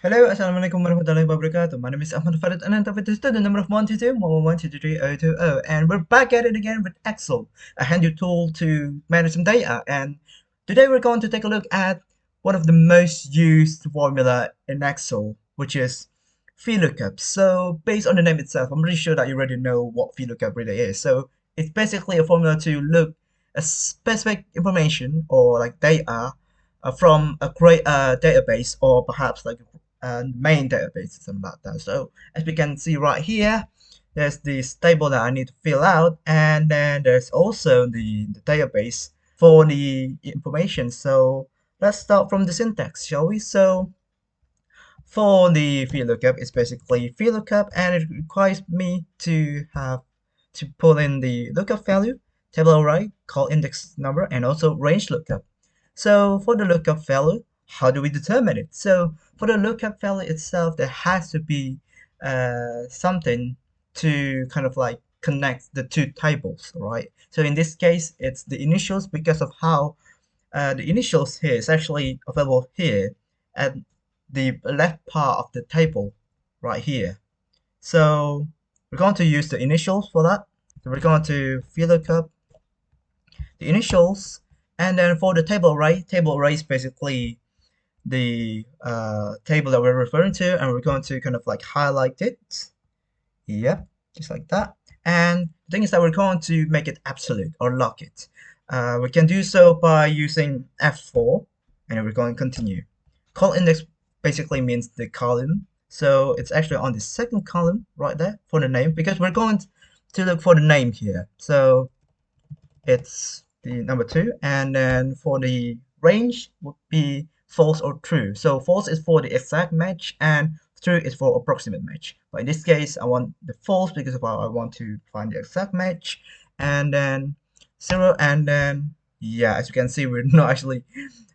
Hello, Assalamualaikum warahmatullahi wabarakatuh. My name is Ahmad Farid Ananta with the student number of 122-111-223-020, and we're back at it again with Excel, a handy tool to manage some data. And today we're going to take a look at one of the most used formula in Excel, which is VLOOKUP. So based on the name itself, I'm pretty sure that you already know what VLOOKUP really is. So it's basically a formula to look a specific information or like data from a great database, or perhaps like main database, something like that. So as we can see right here, there's this table that I need to fill out, and then there's also the database for the information. So let's start from the syntax, shall we? So for the VLOOKUP, it's basically VLOOKUP, and it requires me to have to pull in the lookup value, table array, call index number, and also range lookup. So for the lookup value, how do we determine it? So for the lookup value itself, there has to be something to kind of like connect the two tables, right? So in this case, it's the initials, because of how the initials here is actually available here at the left part of the table right here. So we're going to use the initials for that. So we're going to VLOOKUP the initials, and then for the table array is basically the table that we're referring to, and we're going to kind of like highlight it. Yep, just like that. And the thing is that we're going to make it absolute or lock it. We can do so by using F4, and then we're going to continue. Call index basically means the column, so it's actually on the second column right there for the name, because we're going to look for the name here. So it's the number 2, and then for the range would be false or true. So false is for the exact match, and true is for approximate match. But in this case, I want the false because of how I want to find the exact match, and then 0, and then yeah, as you can see, we're not actually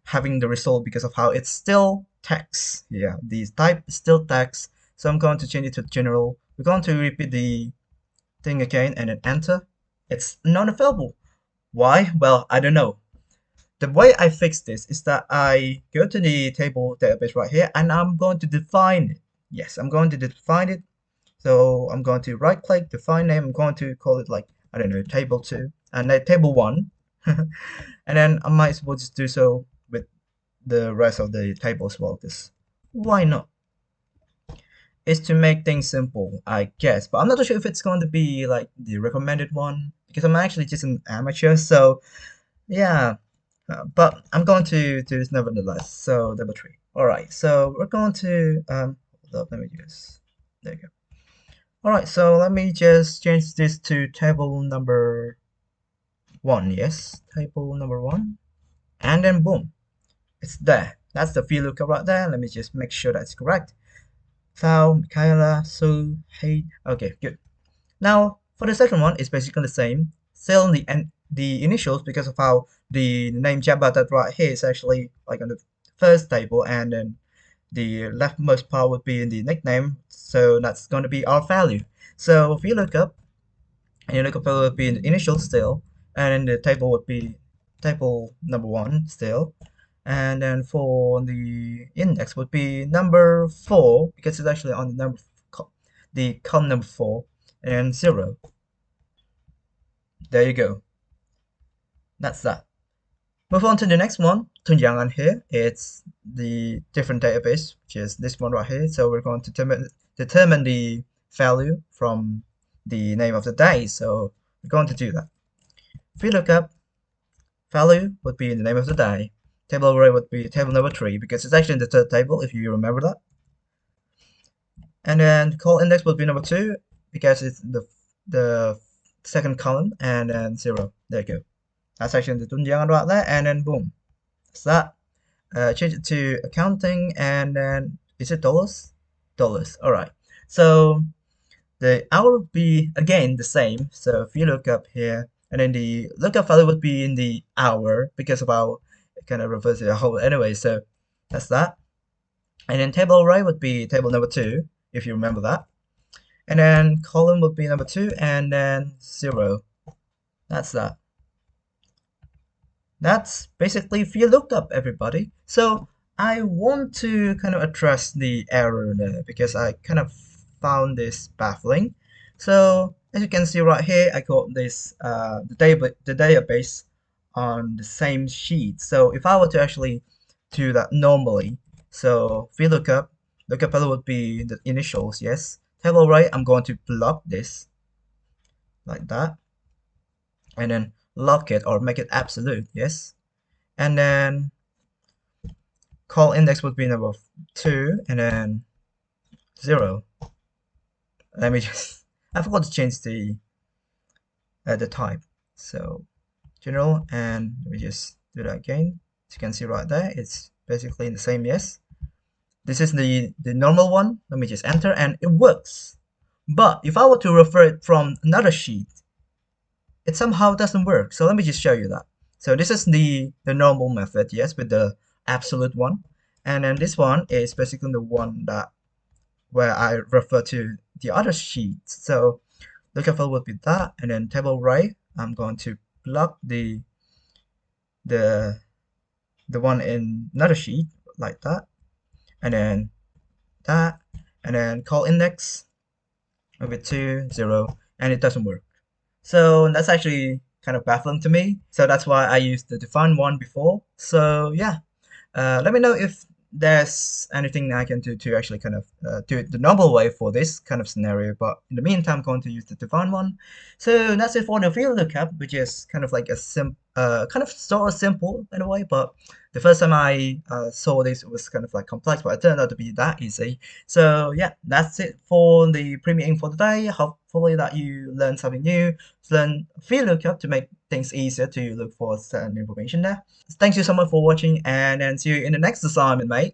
having the result because of how it's still text. Yeah, the type is still text, so I'm going to change it to general. We're going to repeat the thing again and then enter. It's not available. Why? Well, I don't know. The way I fix this is that I go to the table database right here, and I'm going to define it. Yes, I'm going to define it. So I'm going to right click, define name. I'm going to call it like, I don't know, table 2 and then table 1. And then I might as well just do so with the rest of the table as well, because why not? It's to make things simple, I guess. But I'm not sure if it's going to be like the recommended one, because I'm actually just an amateur. So yeah, but I'm going to do this nevertheless. So number 3. All right, so we're going to hold up, let me just, there you go. All right, so let me just change this to table number 1. Yes, table number 1, and then boom, it's there. That's the VLOOKUP right there. Let me just make sure that's correct. Thou, Michaela, Sue, Hey. Okay, good. Now for the second one, it's basically the same. Still the initials, because of how the name Jabba right here is actually like on the first table, and then the leftmost part would be in the nickname. So that's going to be our value. So if you look up, and your lookup value would be in the initial still, and then the table would be table number 1 still, and then for the index would be number 4, because it's actually on the number the column number 4, and 0. There you go. That's that. Move on to the next one. Tunjangan here. It's the different database, which is this one right here. So we're going to determine the value from the name of the day. So we're going to do that. VLOOKUP value would be the name of the day. Table array would be table number 3, because it's actually in the third table, if you remember that. And then call index would be number 2, because it's the second column, and then 0. There you go. That's actually the tunjangan right there, and then boom. That's that. Change it to accounting, and then is it dollars? Dollars. All right. So the hour would be again the same. So if you look up here, and then the lookup value would be in the hour, because of how it kind of refers to the whole anyway. So that's that. And then table array would be table number 2, if you remember that. And then column would be number 2, and then 0. That's that. That's basically VLOOKUP, everybody. So I want to kind of address the error there because I kind of found this baffling. So as you can see right here, I got this the database on the same sheet. So if I were to actually do that normally, so lookup value would be the initials, yes. Table array, I'm going to block this like that, and then lock it or make it absolute, yes. And then call index would be number 2, and then 0. Let me just, I forgot to change the type. So general, and let me just do that again. As you can see right there, it's basically the same, yes. This is the normal one. Let me just enter, and it works. But if I were to refer it from another sheet, it somehow doesn't work. So let me just show you that. So this is the normal method, yes, with the absolute one. And then this one is basically the one that where I refer to the other sheet. So lookup field would be that, and then table array, I'm going to block the the one in another sheet like that, and then that, and then call index with 2, 0, and it doesn't work. So that's actually kind of baffling to me. So that's why I used the define one before. So yeah, let me know if there's anything I can do to actually kind of do it the normal way for this kind of scenario. But in the meantime, I'm going to use the define one. So that's it for the VLOOKUP, which is kind of like a kind of sort of simple in a way. But the first time I saw this, it was kind of like complex, but it turned out to be that easy. So yeah, that's it for the Premiere Ink for today. Hopefully that you learned something new, learn VLOOKUP to make things easier to look for certain information there. Thank you so much for watching, and then see you in the next assignment, mate.